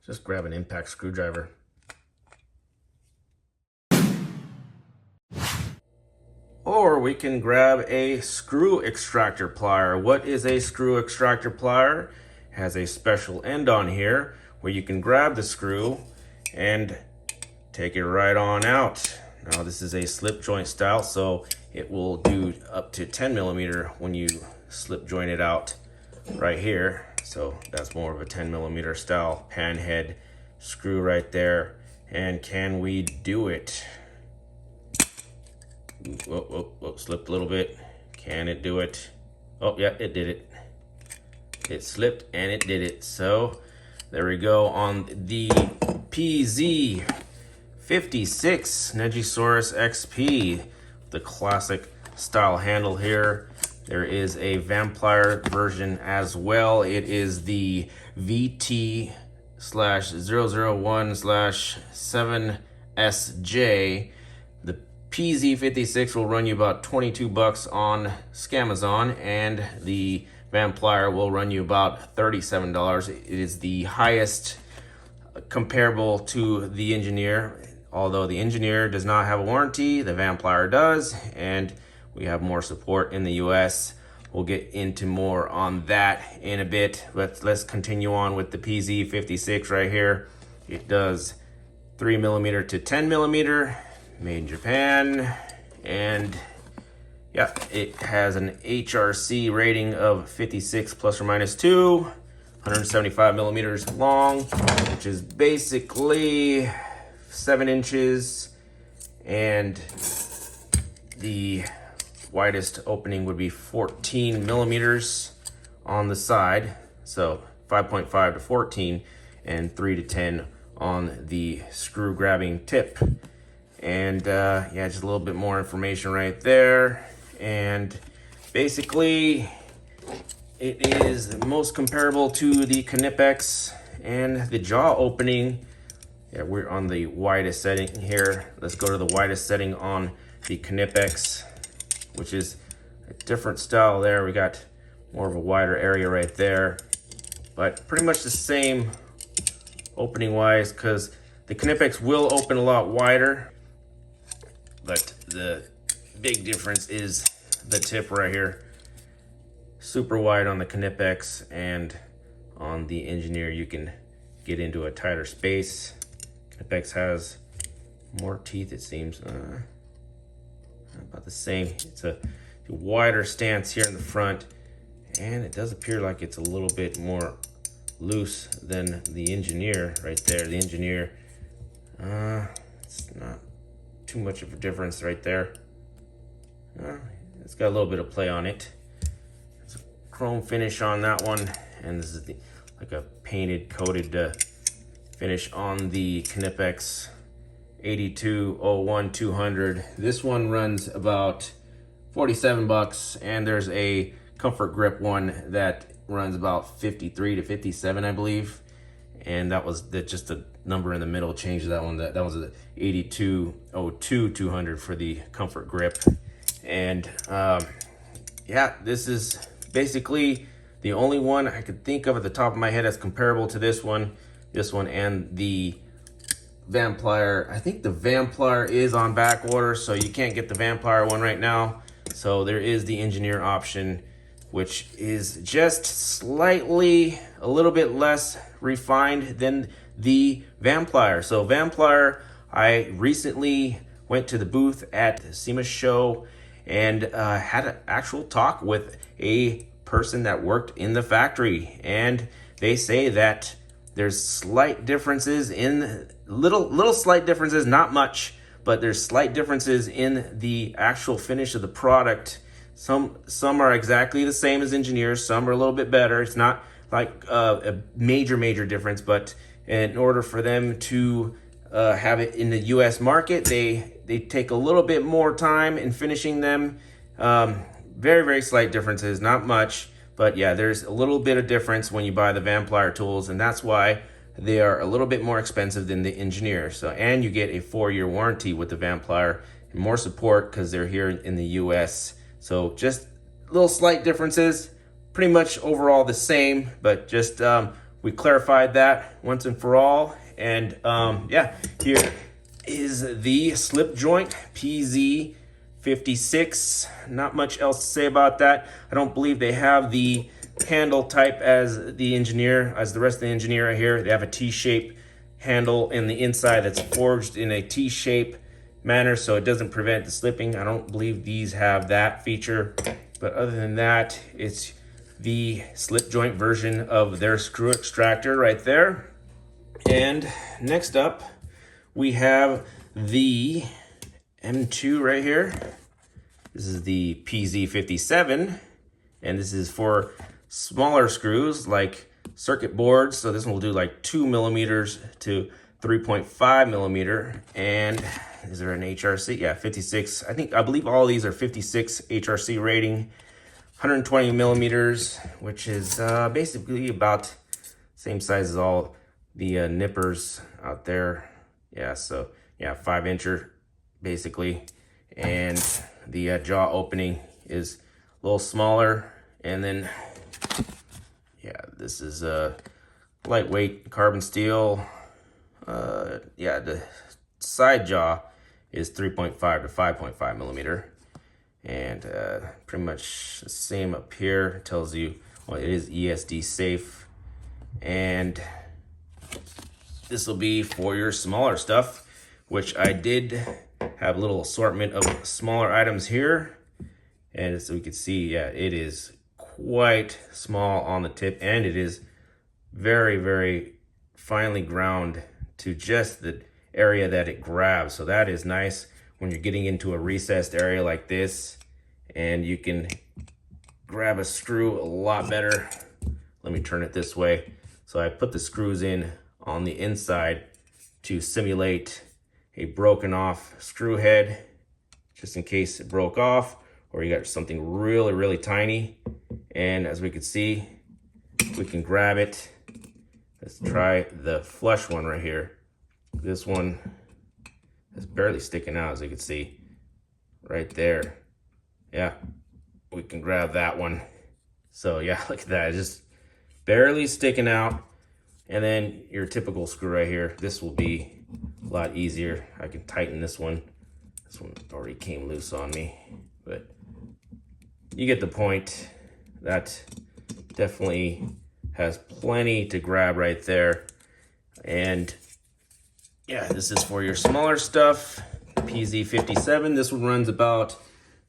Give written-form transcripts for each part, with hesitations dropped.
Just grab an impact screwdriver. Or we can grab a screw extractor plier. What is a screw extractor plier? It has a special end on here where you can grab the screw and take it right on out. Now this is a slip joint style, so it will do up to 10 millimeter when you slip joint it out right here. So that's more of a 10 millimeter style pan head screw right there. And can we do it? Whoa, slipped a little bit. Can it do it? Oh yeah, it did it. It slipped and it did it. So there we go on the PZ56 Neji-Saurus XP, the classic style handle here. There is a Vamplier version as well. It is the VT/001/7SJ. The PZ56 will run you about 22 bucks on Scamazon, and the Vamplier will run you about $37. It is the highest comparable to the Engineer. Although the Engineer does not have a warranty, the Vamplier does, and we have more support in the US. We'll get into more on that in a bit, but let's continue on with the PZ56 right here. It does 3 millimeter to 10 millimeter, made in Japan, and yeah, it has an HRC rating of 56 plus or minus 2, 175 millimeters long, which is basically 7 inches, and the widest opening would be 14 millimeters on the side, so 5.5 to 14 and 3 to 10 on the screw grabbing tip. And yeah, just a little bit more information right there. And basically it is the most comparable to the Knipex, and the jaw opening, yeah, we're on the widest setting here. Let's go to the widest setting on the Knipex, which is a different style there. We got more of a wider area right there, but pretty much the same opening wise, because the Knipex will open a lot wider, but the big difference is the tip right here. Super wide on the Knipex, and on the Engineer you can get into a tighter space. Knipex has more teeth, it seems. About the same. It's a wider stance here in the front, and it does appear like it's a little bit more loose than the Engineer right there. The Engineer, it's not too much of a difference right there. It's got a little bit of play on it. It's a chrome finish on that one, and this is like a painted, coated finish on the Knipex 8201-200. This one runs about 47 bucks, and there's a comfort grip one that runs about 53 to 57, I believe. And that was just the number in the middle changed that one. That was the 8202-200 for the comfort grip. And yeah, this is basically the only one I could think of at the top of my head that's comparable to this one and the Vamplier. I think the Vamplier is on back order, so you can't get the Vamplier one right now. So there is the Engineer option, which is just slightly a little bit less refined than the Vamplier. So Vamplier, I recently went to the booth at the SEMA show and had an actual talk with a person that worked in the factory, and they say that there's slight differences in little slight differences, not much, but there's slight differences in the actual finish of the product. Some are exactly the same as Engineers, some are a little bit better. It's not like a major difference, but in order for them to have it in the US market, they take a little bit more time in finishing them. Very slight differences, not much, but yeah, there's a little bit of difference when you buy the Vamplier tools, and that's why they are a little bit more expensive than the Engineer. So, and you get a 4-year warranty with the Vamplier, and more support because they're here in the US. So just little slight differences, pretty much overall the same, but just we clarified that once and for all. And yeah, here is the slip joint PZ56. Not much else to say about that. I don't believe they have the handle type as the rest of the engineer right here. They have a T-shape handle in the inside that's forged in a T-shape manner, so it doesn't prevent the slipping. I don't believe these have that feature, but other than that, it's the slip joint version of their screw extractor right there. And next up, we have the M2 right here. This is the PZ57, and this is for smaller screws like circuit boards. So this one will do like 2 millimeters to 3.5 millimeter. And is there an HRC? Yeah, 56. I believe all of these are 56 HRC rating, 120 millimeters, which is basically about same size as all the nippers out there. Yeah, so yeah, 5-incher basically. And the jaw opening is a little smaller. And then yeah, this is a lightweight carbon steel. Yeah, the side jaw is 3.5 to 5.5 millimeter. And pretty much the same up here. It tells you, well, it is ESD safe. And this will be for your smaller stuff, which I did have a little assortment of smaller items here. And as we can see, yeah, it is quite small on the tip, and it is very, very finely ground to just the area that it grabs. So that is nice when you're getting into a recessed area like this, and you can grab a screw a lot better. Let me turn it this way. So I put the screws in on the inside to simulate a broken off screw head, just in case it broke off or you got something really, really tiny. And as we can see, we can grab it. Let's try the flush one right here. This one is barely sticking out, as you can see right there. Yeah, we can grab that one. So yeah, look at that, it's just barely sticking out. And then your typical screw right here, this will be a lot easier. I can tighten this one. This one already came loose on me, but you get the point. That definitely has plenty to grab right there. And yeah, this is for your smaller stuff. PZ57, this one runs about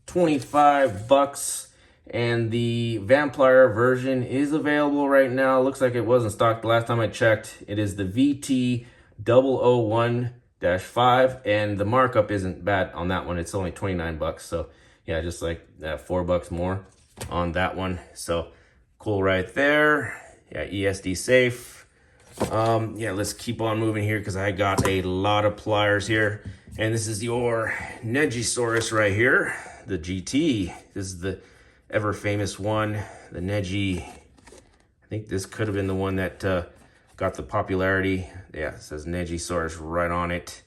25 bucks. And the Vamplier version is available right now. Looks like it was in stock the last time I checked. It is the VT001-5, and the markup isn't bad on that one. It's only 29 bucks. So yeah, just like $4 more on that one. So cool right there. Yeah, ESD safe. Yeah, let's keep on moving here because I got a lot of pliers here. And this is your Neji-Saurus right here, the GT. This is the ever famous one, the Neji. I think this could have been the one that got the popularity. Yeah, it says Neji-Saurus right on it.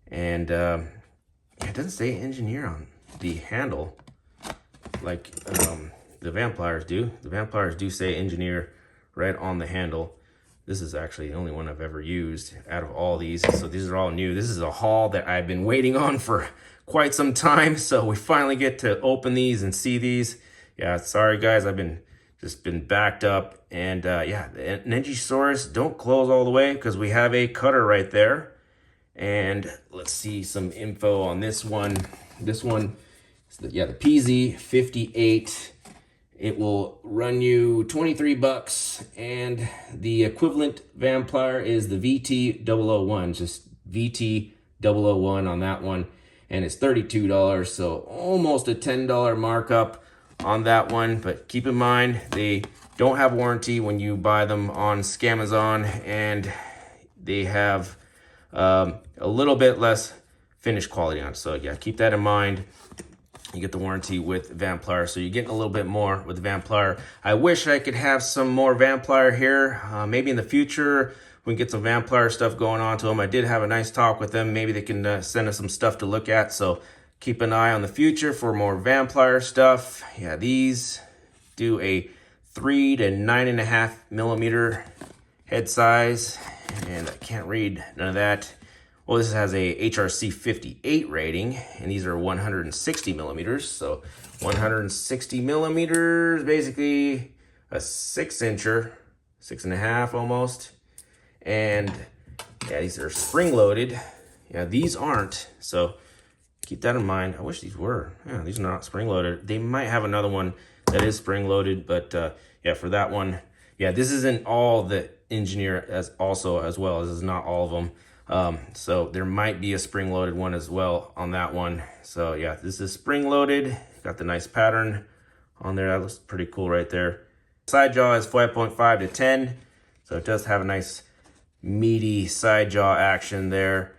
And it doesn't say engineer on the handle like the Vampliers do. The Vampliers do say engineer right on the handle. This is actually the only one I've ever used out of all these. So these are all new. This is a haul that I've been waiting on for quite some time. So we finally get to open these and see these. Yeah, sorry guys, I've been backed up. And yeah, the Neji-Saurus, don't close all the way because we have a cutter right there. And let's see some info on this one. This one is the PZ58. It will run you 23 bucks, and the equivalent Vamplier is the VT001, just VT001 on that one, and it's $32, so almost a $10 markup on that one. But keep in mind, they don't have warranty when you buy them on Scamazon, and they have a little bit less finish quality on it. So yeah, keep that in mind. You get the warranty with Vamplier, so you're getting a little bit more with Vamplier. I wish I could have some more Vamplier here. Maybe in the future we can get some Vamplier stuff going on to them. I did have a nice talk with them. Maybe they can send us some stuff to look at. So keep an eye on the future for more Vamplier stuff. Yeah, these do a 3 to 9.5 millimeter head size, and I can't read none of that. Well, this has a HRC 58 rating, and these are 160 millimeters. So 160 millimeters, basically a 6-incher, 6.5 almost. And yeah, these are spring loaded. Yeah, these aren't. So keep that in mind. I wish these were. Yeah, these are not spring loaded. They might have another one that is spring loaded, but yeah, for that one, yeah, this isn't all the Engineer as well. This is not all of them. So there might be a spring loaded one as well on that one. So yeah, this is spring loaded. Got the nice pattern on there. That looks pretty cool right there. Side jaw is 5.5 to 10. So it does have a nice meaty side jaw action there.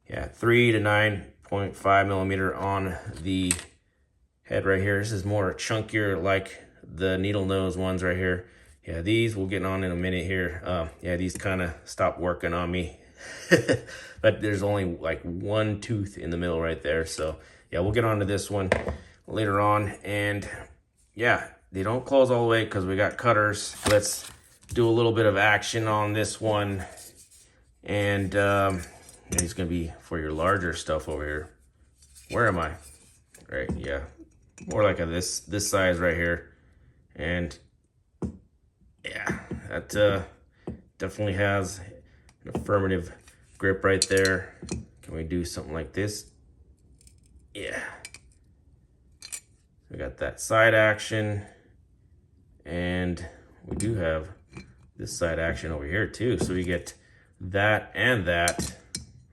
Yeah, 3 to 9.5 millimeter on the head right here. This is more chunkier like the needle nose ones right here. Yeah, these we'll get on in a minute here. Yeah, these kind of stopped working on me. But there's only like one tooth in the middle right there. So yeah, we'll get on to this one later on. And yeah, they don't close all the way because we got cutters. Let's do a little bit of action on this one. And it's gonna be for your larger stuff over here. Where am I? Right, yeah, more like this size right here. And yeah, that definitely has an affirmative grip right there. Can we do something like this? Yeah. We got that side action, and we do have this side action over here too. So we get that and that.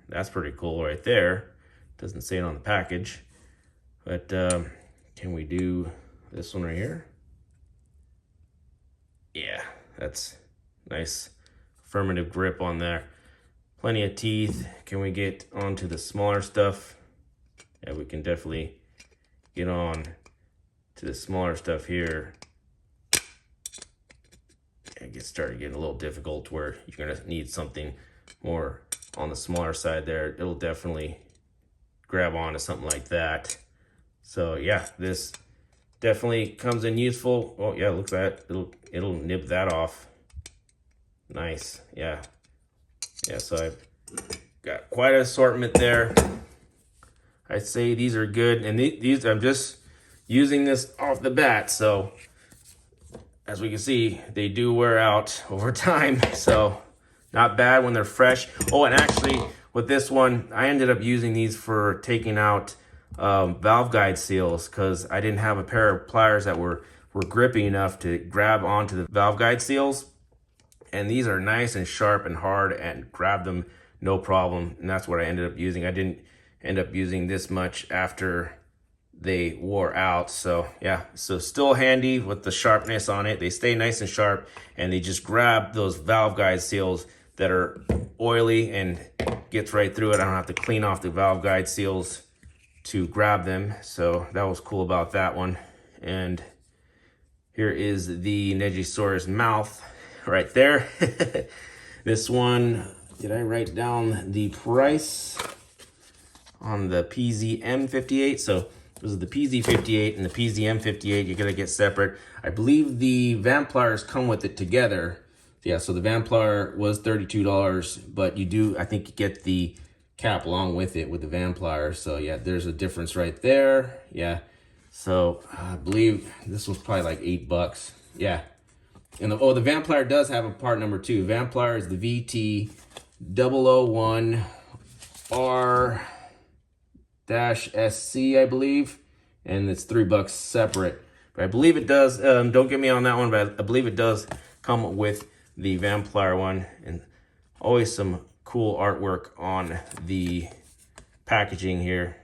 That's pretty cool right there. Doesn't say it on the package, but can we do this one right here? Yeah, that's nice affirmative grip on there. Plenty of teeth. Can we get onto the smaller stuff? Yeah, we can definitely get on to the smaller stuff here. It started getting a little difficult where you're gonna need something more on the smaller side there. It'll definitely grab onto something like that. So yeah, this definitely comes in useful. Oh yeah, look at that. It'll nib that off. Nice. Yeah. Yeah, so I've got quite an assortment there. I'd say these are good, and these I'm just using this off the bat, so as we can see, they do wear out over time, so not bad when they're fresh. Oh, and actually with this one, I ended up using these for taking out valve guide seals because I didn't have a pair of pliers that were grippy enough to grab onto the valve guide seals. And these are nice and sharp and hard and grab them no problem. And that's what I ended up using. I didn't end up using this much after they wore out. So yeah, so still handy with the sharpness on it. They stay nice and sharp, and they just grab those valve guide seals that are oily and gets right through it. I don't have to clean off the valve guide seals to grab them. So that was cool about that one. And here is the Neji-Saurus mouth right there. This one, did I write down the price on the PZM58? So this is the PZ58 and the PZM58. You're gonna get separate. I believe the Vampliers come with it together. Yeah, so the Vamplier was $32, but you do, I think, you get the cap along with it with the Vamplier. So yeah, there's a difference right there. Yeah, so I believe this was probably like $8. Yeah. And the Vamplier does have a part number too. Vamplier is the VT001R-SC, I believe. And it's $3 separate. But I believe it does, don't get me on that one, but I believe it does come with the Vamplier one. And always some cool artwork on the packaging here.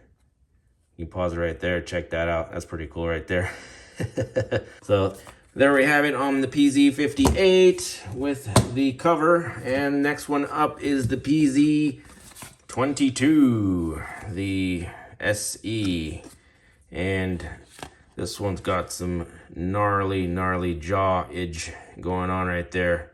You can pause it right there, check that out. That's pretty cool right there. So there we have it on the PZ58 with the cover. And next one up is the PZ22, the SE. And this one's got some gnarly jaw edge going on right there.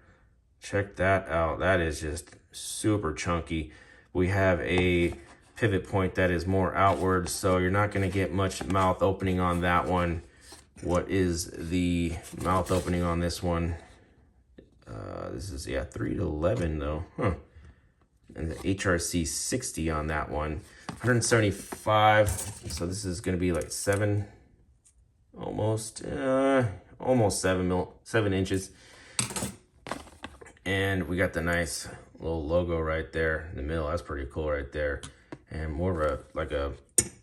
Check that out. That is just super chunky. We have a pivot point that is more outward, so you're not going to get much mouth opening on that one. What is the mouth opening on this one? This is, yeah, 3 to 11 though. Huh. And the HRC 60 on that one. 175. So this is going to be like 7, almost 7 inches. And we got the nice little logo right there in the middle. That's pretty cool right there. And more of a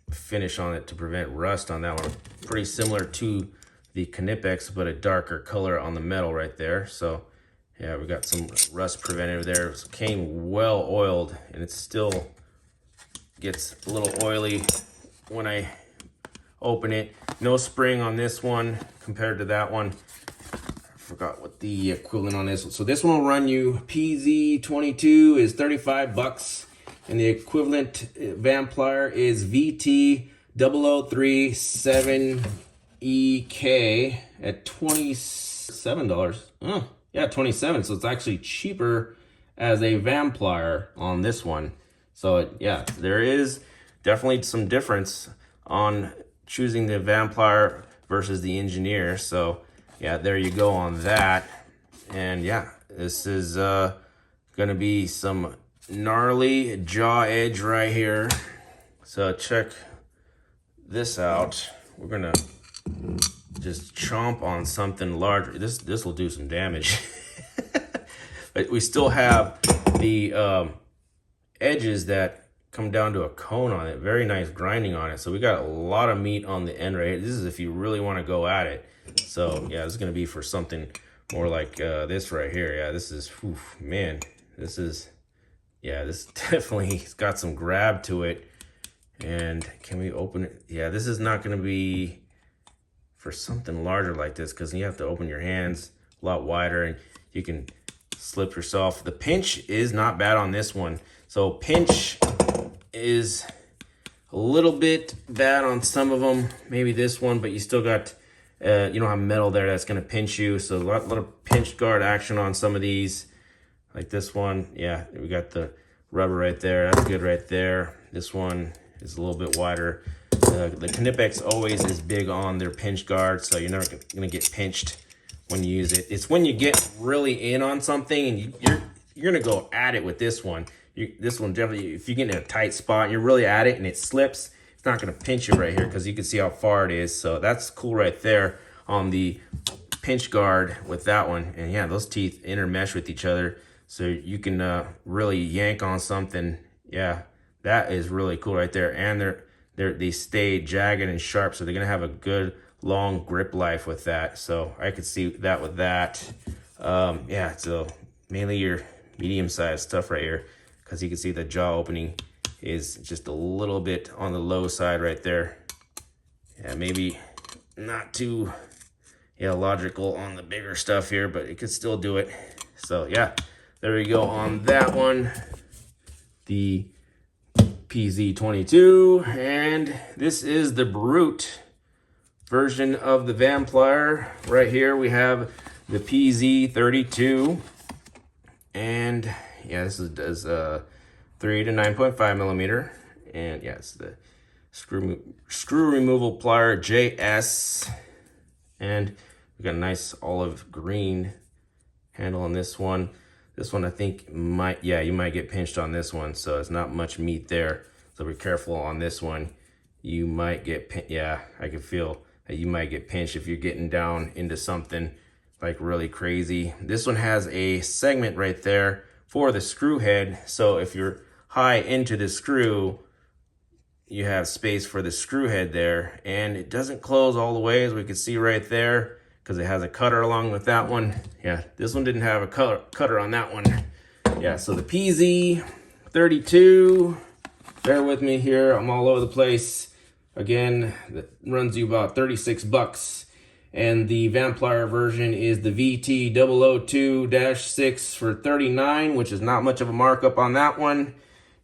finish on it to prevent rust on that one. Pretty similar to the Knipex, but a darker color on the metal right there. So yeah, we got some rust preventative there. It came well oiled, and it still gets a little oily when I open it. No spring on this one compared to that one. I forgot what the equivalent on this one. So this one will run you PZ22 is 35 bucks, and the equivalent Vamplier is VT0037EK at $27. Oh, yeah, 27. So it's actually cheaper as a Vamplier on this one. So yeah, there is definitely some difference on choosing the Vamplier versus the Engineer. So yeah, there you go on that. And yeah, this is gonna be some gnarly jaw edge right here. So check this out. We're gonna just chomp on something larger. This will do some damage. But we still have the edges that come down to a cone on it. Very nice grinding on it. So we got a lot of meat on the end right here. This is if you really want to go at it. So yeah, this is going to be for something more like this right here. Yeah, this is, oof, man, this is, yeah, this definitely has got some grab to it. And can we open it? Yeah, this is not going to be for something larger like this, because you have to open your hands a lot wider and you can slip yourself. The pinch is not bad on this one. So pinch is a little bit bad on some of them, maybe this one, but you still got, you don't have metal there that's going to pinch you. So a lot of pinch guard action on some of these, like this one. Yeah, we got the rubber right there. That's good right there. This one is a little bit wider. The Knipex always is big on their pinch guard, so you're never going to get pinched when you use it. It's when you get really in on something and you're going to go at it with this one. This one definitely, if you get in a tight spot and you're really at it and it slips, it's not going to pinch you right here because you can see how far it is. So that's cool right there on the pinch guard with that one. And yeah, those teeth intermesh with each other, so you can really yank on something. Yeah, that is really cool right there. And they stay jagged and sharp, so they're going to have a good long grip life with that. So I could see that with that. Yeah, so mainly your medium-sized stuff right here, because you can see the jaw opening is just a little bit on the low side right there. Yeah, maybe not too logical on the bigger stuff here, but it could still do it. So yeah, there we go on that one. The PZ22, and this is the Brute version of the Vamplier. Right here we have the PZ32, and yeah, this does 3 to 9.5 millimeter, and yeah, it's the screw removal plier JS, and we got a nice olive green handle on this one. This one I think you might get pinched on this one, so it's not much meat there. So be careful on this one. You might get I can feel that you might get pinched if you're getting down into something like really crazy. This one has a segment right there for the screw head, so if you're high into the screw, you have space for the screw head there, and it doesn't close all the way, as we can see right there, because it has a cutter along with that one. Yeah, this one didn't have a cutter on that one. Yeah, so the PZ32, bear with me here, I'm all over the place. Again, that runs you about 36 bucks. And the Vamplier version is the VT002-6 for 39, which is not much of a markup on that one.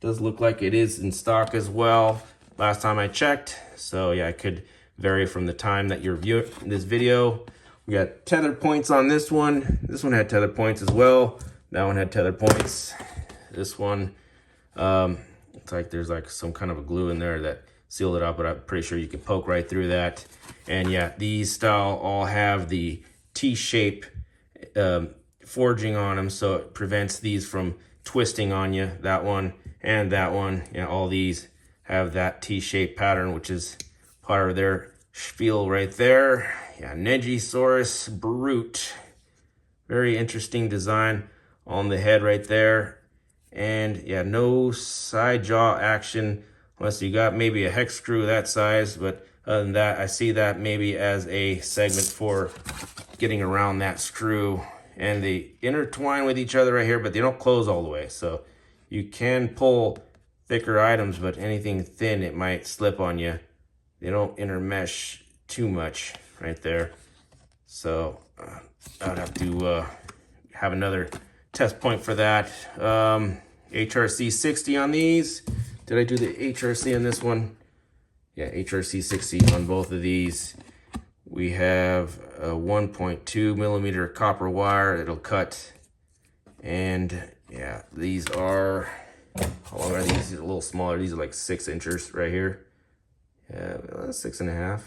Does look like it is in stock as well, last time I checked. So yeah, it could vary from the time that you're viewing this video. We got tether points on this one. This one had tether points as well. That one had tether points. This one, it's like there's like some kind of a glue in there that sealed it up, but I'm pretty sure you can poke right through that. And yeah, these style all have the T-shape forging on them, so it prevents these from twisting on you. That one and that one, you know, all these have that T-shaped pattern, which is part of their spiel right there. Yeah, Neji-Saurus Brute. Very interesting design on the head right there. And yeah, no side jaw action unless you got maybe a hex screw that size. But other than that, I see that maybe as a segment for getting around that screw. And they intertwine with each other right here, but they don't close all the way. So you can pull thicker items, but anything thin, it might slip on you. They don't intermesh too much right there. So I'd have to have another test point for that. HRC 60 on these. Did I do the HRC on this one? Yeah, HRC 60 on both of these. We have a 1.2 millimeter copper wire. It'll cut. And yeah, these are, how long are these? These are a little smaller. These are like 6 inches right here. Yeah, 6.5.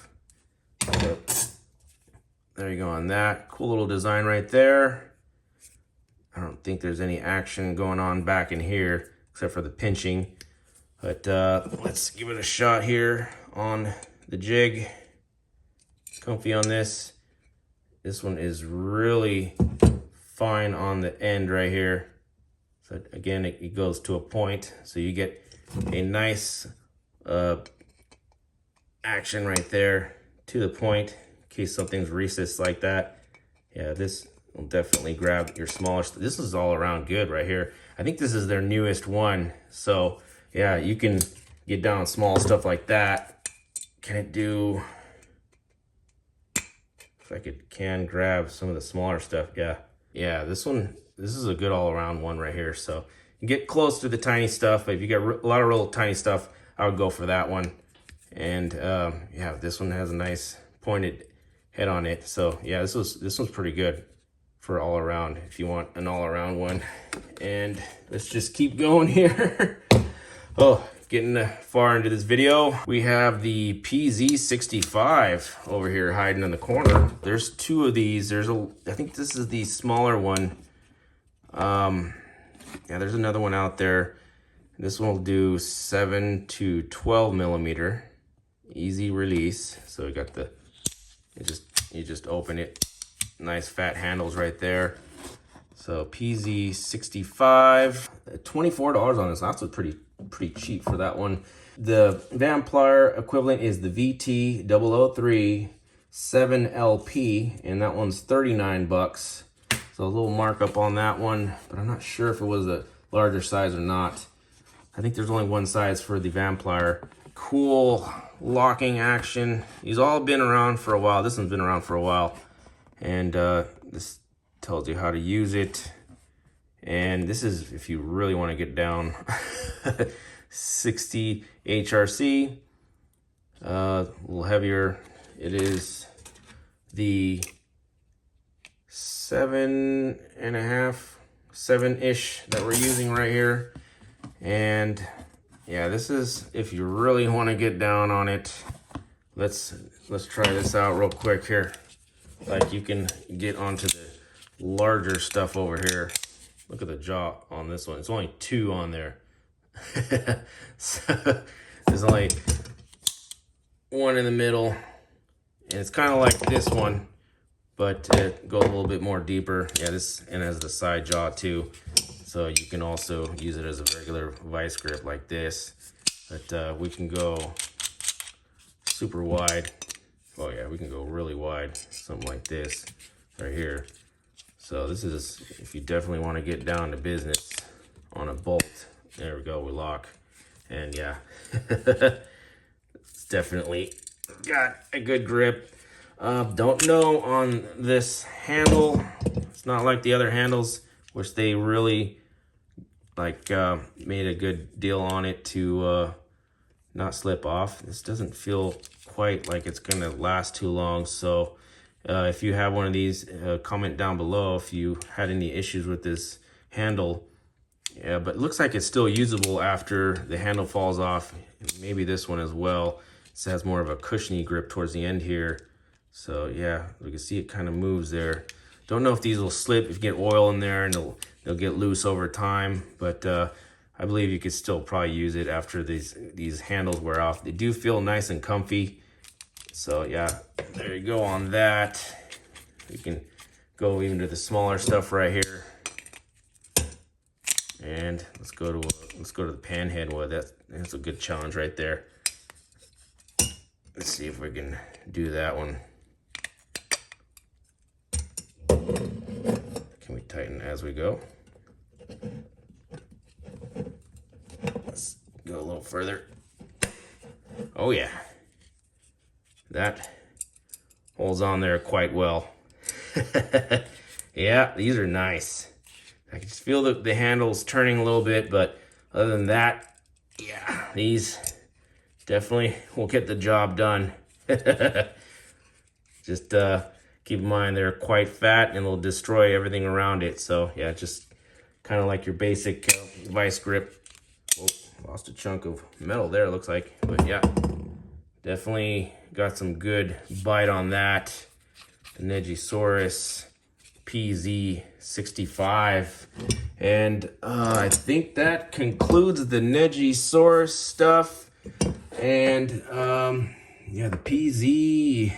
But there you go on that. Cool little design right there. I don't think there's any action going on back in here except for the pinching. But let's give it a shot here on the jig. Comfy on this. This one is really fine on the end right here. So again, it goes to a point. So you get a nice action right there to the point in case something's recessed like that. Yeah, this will definitely grab your smaller. This is all around good right here. I think this is their newest one. So yeah, you can get down small stuff like that. Can it do, if I can grab some of the smaller stuff. Yeah, this is a good all-around one right here. So you get close to the tiny stuff, but if you got a lot of real tiny stuff, I would go for that one. And yeah, this one has a nice pointed head on it. So yeah, this one's pretty good for all around if you want an all around one. And let's just keep going here. Oh, getting far into this video. We have the PZ65 over here hiding in the corner. There's 2 of these. I think this is the smaller one. Yeah, there's another one out there. This one will do 7 to 12 millimeter. Easy release. So we got the, you just open it. Nice fat handles right there. So PZ65, $24 on this. That's pretty cheap for that one. The Vamplier equivalent is the VT003 7LP, and that one's 39 bucks. So a little markup on that one, but I'm not sure if it was a larger size or not. I think there's only one size for the Vamplier. Cool locking action. These all been around for a while. This one's been around for a while. And this tells you how to use it. And this is if you really want to get down. 60 HRC. A little heavier. It is the 7.5, 7-ish that we're using right here. And yeah, this is if you really want to get down on it. Let's try this out real quick here. Like you can get onto the larger stuff over here. Look at the jaw on this one. It's only 2 on there. So there's only 1 in the middle. And it's kind of like this one, but it goes a little bit more deeper. Yeah, this and has the side jaw too. So you can also use it as a regular vice grip like this. But we can go super wide. Oh yeah, we can go really wide. Something like this right here. So this is if you definitely want to get down to business on a bolt. There we go, we lock. And yeah, it's definitely got a good grip. Don't know on this handle. It's not like the other handles, which they really like made a good deal on it to not slip off. This doesn't feel quite like it's gonna last too long. So if you have one of these, comment down below if you had any issues with this handle. Yeah, but it looks like it's still usable after the handle falls off. Maybe this one as well. It has more of a cushiony grip towards the end here. So yeah, we can see it kind of moves there. Don't know if these will slip if you get oil in there, and they'll get loose over time, but I believe you could still probably use it after these handles wear off. They do feel nice and comfy. So yeah, there you go on that. We can go even to the smaller stuff right here. And let's go to the pan head with it. That's a good challenge right there. Let's see if we can do that one. Can we tighten as we go? Let's go a little further. Oh yeah. That holds on there quite well. Yeah, these are nice. I can just feel the handles turning a little bit, but other than that, yeah, these definitely will get the job done. Just keep in mind they're quite fat and they'll destroy everything around it. So yeah, just kind of like your basic vice grip. Oh, lost a chunk of metal there, it looks like. But yeah, definitely got some good bite on that. The Neji-Saurus PZ65. And I think that concludes the Neji-Saurus stuff. And yeah, the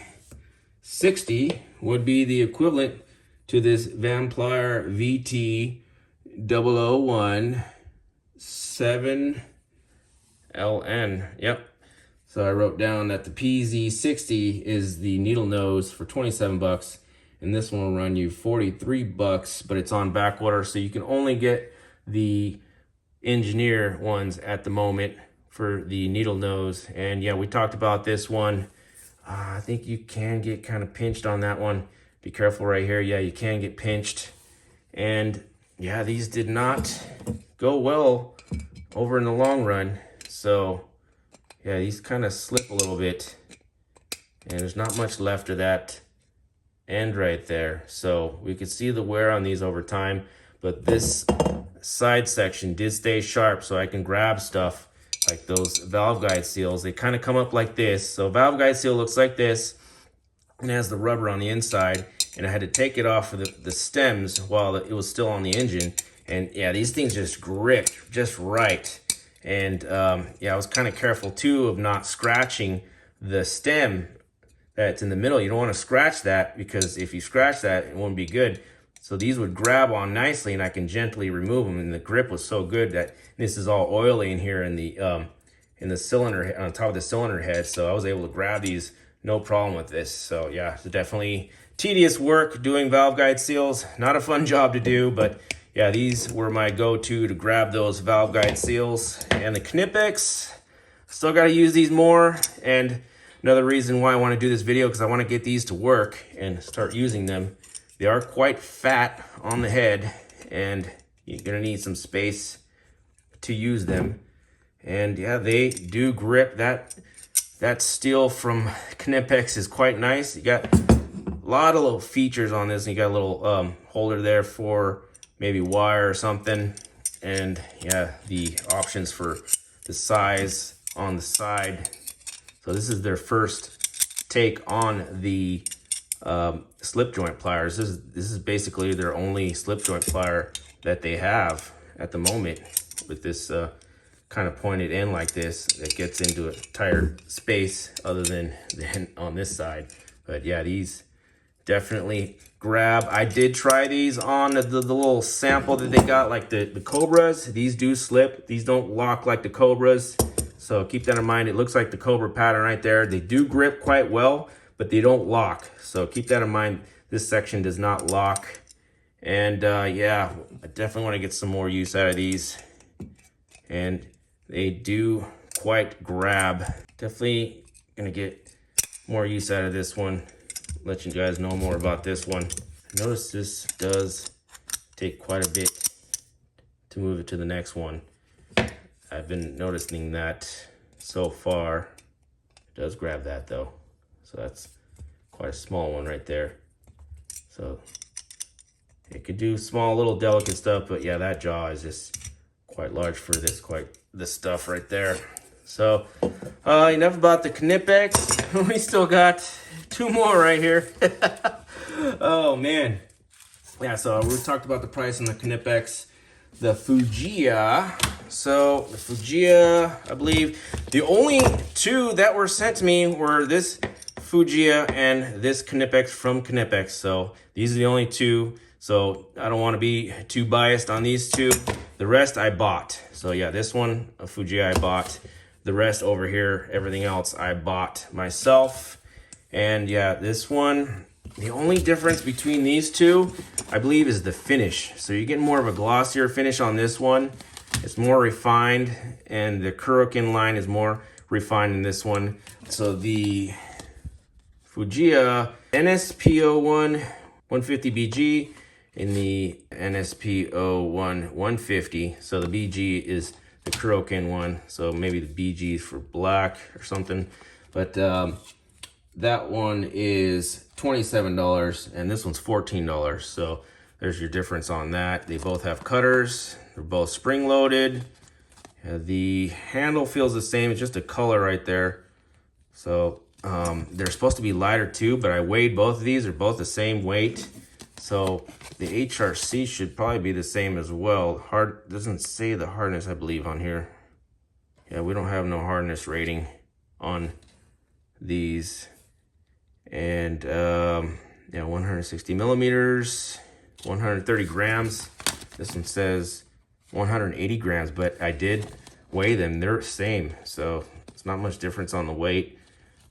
PZ60 would be the equivalent to this Vamplier VT 001 7LN. Yep. So I wrote down that the PZ60 is the needle nose for 27 bucks. And this one will run you 43 bucks, but it's on back order. So you can only get the engineer ones at the moment for the needle nose. And yeah, we talked about this one. I think you can get kind of pinched on that one. Be careful right here. Yeah, you can get pinched. And yeah, these did not go well over in the long run. So yeah, these kind of slip a little bit. And there's not much left of that end right there. So we could see the wear on these over time. But this side section did stay sharp, so I can grab stuff like those valve guide seals. They kind of come up like this. So valve guide seal looks like this and has the rubber on the inside. And I had to take it off of the stems while it was still on the engine. And yeah, these things just gripped just right. And yeah, I was kind of careful too of not scratching the stem that's in the middle. You don't want to scratch that, because if you scratch that, it won't be good. So these would grab on nicely and I can gently remove them. And the grip was so good that this is all oily in here in the cylinder, on top of the cylinder head. So I was able to grab these, no problem with this. So yeah, it's definitely tedious work doing valve guide seals. Not a fun job to do, but yeah, these were my go-to to grab those valve guide seals. And the Knipex, still got to use these more. And another reason why I want to do this video, because I want to get these to work and start using them. They are quite fat on the head, and you're going to need some space to use them. And yeah, they do grip. That steel from Knipex is quite nice. You got a lot of little features on this. And you got a little holder there for maybe wire or something. And yeah, the options for the size on the side. So this is their first take on the slip joint pliers. This is basically their only slip joint plier that they have at the moment, with this kind of pointed end like this that gets into a tighter space other than on this side. But yeah, these definitely grab. I did try these on the little sample that they got, like the Cobras. These do slip. These don't lock like the Cobras. So keep that in mind. It looks like the Cobra pattern right there. They do grip quite well, but they don't lock. So keep that in mind. This section does not lock. And yeah, I definitely want to get some more use out of these. And they do quite grab. Definitely gonna get more use out of this one. Let you guys know more about this one. Notice this does take quite a bit to move it to the next one. I've been noticing that so far. It does grab that though. So that's quite a small one right there. So it could do small little delicate stuff, but yeah, that jaw is just quite large for this stuff right there. So enough about the Knipex. We still got two more right here. Oh man, Yeah, so we talked about the price on the Knipex, the Fujiya. So the Fujiya, I believe, the only two that were sent to me were this Fujiya and this Knipex from Knipex. So these are the only two. So I don't want to be too biased on these two. The rest I bought. So yeah, this one, a Fujiya, I bought. The rest over here, everything else I bought myself. And yeah, this one, the only difference between these two, I believe, is the finish. So you get more of a glossier finish on this one. It's more refined, and the Kurokin line is more refined in this one. So the Fujiya NSP01 150BG in the NSP01 150. So the BG is the Kurokin one. So maybe the BG is for black or something. But that one is $27 and this one's $14. So there's your difference on that. They both have cutters. They're both spring loaded. The handle feels the same. It's just a color right there. So they're supposed to be lighter too, but I weighed both of these. They're both the same weight. So the HRC should probably be the same as well. Hard doesn't say the hardness, I believe, on here. Yeah, we don't have no hardness rating on these. And yeah, 160 millimeters, 130 grams. This one says 180 grams, but I did weigh them. They're the same, so it's not much difference on the weight.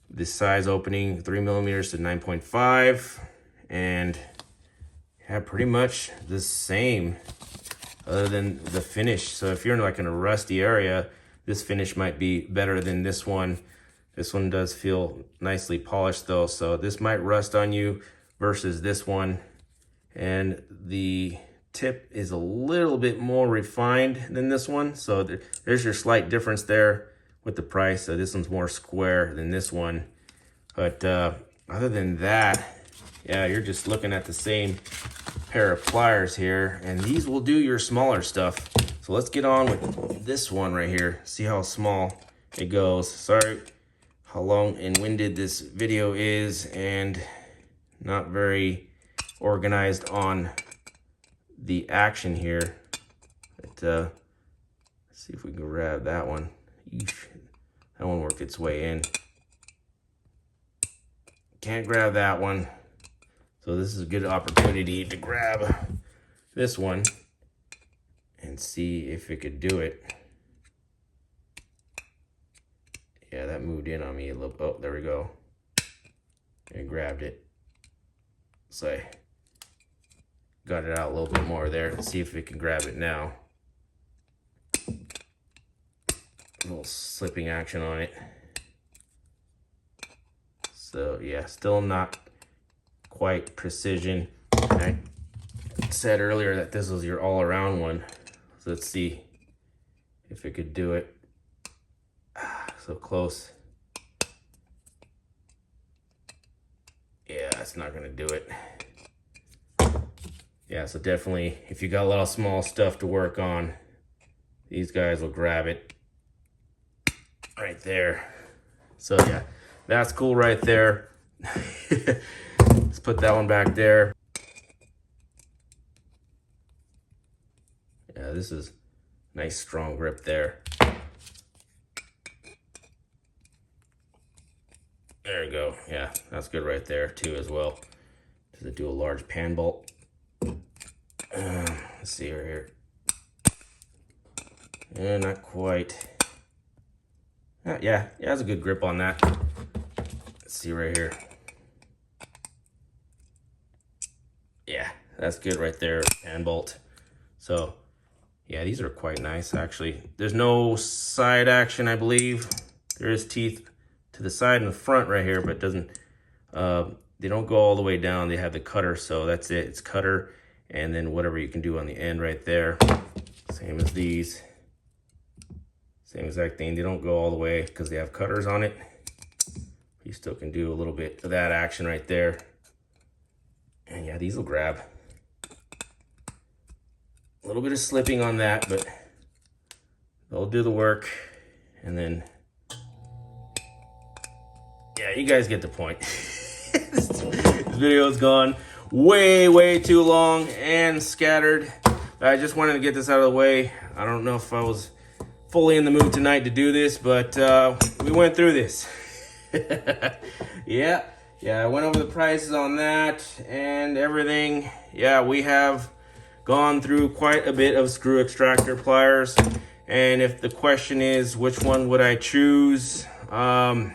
This size opening, 3 millimeters to 9.5, and yeah, pretty much the same, other than the finish. So if you're like in a rusty area, this finish might be better than this one. This one does feel nicely polished though, so this might rust on you versus this one. And the tip is a little bit more refined than this one, so there's your slight difference there with the price. So this one's more square than this one. But other than that, yeah, you're just looking at the same pair of pliers here, and these will do your smaller stuff. So let's get on with this one right here. See how small it goes. Sorry how long and winded this video is, and not very organized on the action here. But let's see if we can grab that one. Eesh, that one worked its way in. Can't grab that one. So this is a good opportunity to grab this one and see if it could do it. Yeah, that moved in on me a little. Oh, there we go. And grabbed it. So I got it out a little bit more there. Let's see if it can grab it now. A little slipping action on it. So yeah, still not quite precision. I said earlier that this was your all-around one. So let's see if it could do it. So close. Yeah, it's not gonna do it. Yeah, so definitely, if you got a lot of small stuff to work on, these guys will grab it right there. So yeah, that's cool right there. Let's put that one back there. Yeah, this is nice strong grip there. There we go. Yeah, that's good right there too as well. Does it do a large pan bolt? Let's see right here. Yeah, not quite. Yeah, that's a good grip on that. Let's see right here. Yeah, that's good right there, pan bolt. So yeah, these are quite nice actually. There's no side action, I believe. There is teeth to the side and the front right here, but doesn't they don't go all the way down. They have the cutter, so that's it. It's cutter and then whatever you can do on the end right there. Same as these. Same exact thing. They don't go all the way because they have cutters on it. You still can do a little bit of that action right there. And yeah, these will grab. A little bit of slipping on that, but they'll do the work. And then yeah, you guys get the point. This video is gone way too long and scattered. I just wanted to get this out of the way. I don't know if I was fully in the mood tonight to do this, but we went through this. Yeah, I went over the prices on that and everything. Yeah, we have gone through quite a bit of screw extractor pliers. And if the question is which one would I choose, I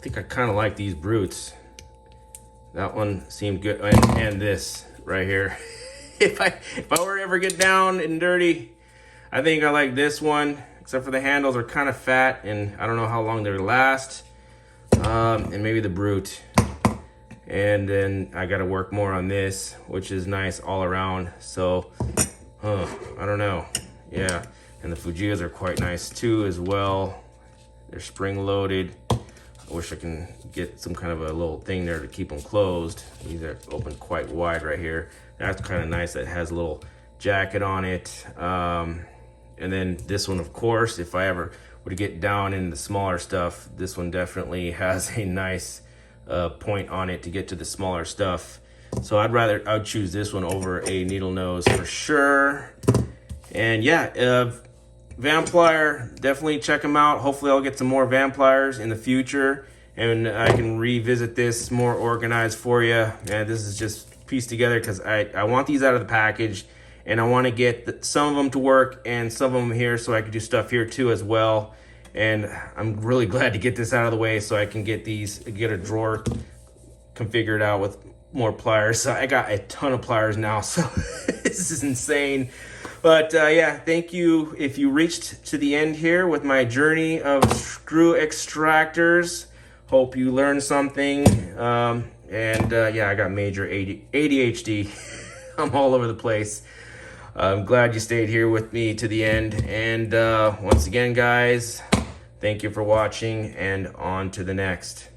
think I kind of like these brutes. That one seemed good, and this right here. If I were to ever get down and dirty, I think I like this one, except for the handles are kind of fat and I don't know how long they last. And maybe the brute. And then I got to work more on this, which is nice all around. So, I don't know. Yeah, and the Fujiyas are quite nice too as well. They're spring loaded. I wish I can get some kind of a little thing there to keep them closed. These are open quite wide right here. That's kind of nice. That has a little jacket on it. And then this one, of course, if I ever were to get down in the smaller stuff, this one definitely has a nice point on it to get to the smaller stuff. So I'd choose this one over a needle nose for sure. And yeah, Vamplier, definitely check them out. Hopefully I'll get some more Vampliers in the future and I can revisit this more organized for you. And this is just pieced together because I want these out of the package and I want to get some of them to work and some of them here so I can do stuff here too as well. And I'm really glad to get this out of the way so I can get a drawer configured out with more pliers. So I got a ton of pliers now, so this is insane. But yeah, thank you if you reached to the end here with my journey of screw extractors. Hope you learned something. Yeah, I got major ADHD. I'm all over the place. I'm glad you stayed here with me to the end. And once again, guys, thank you for watching and on to the next.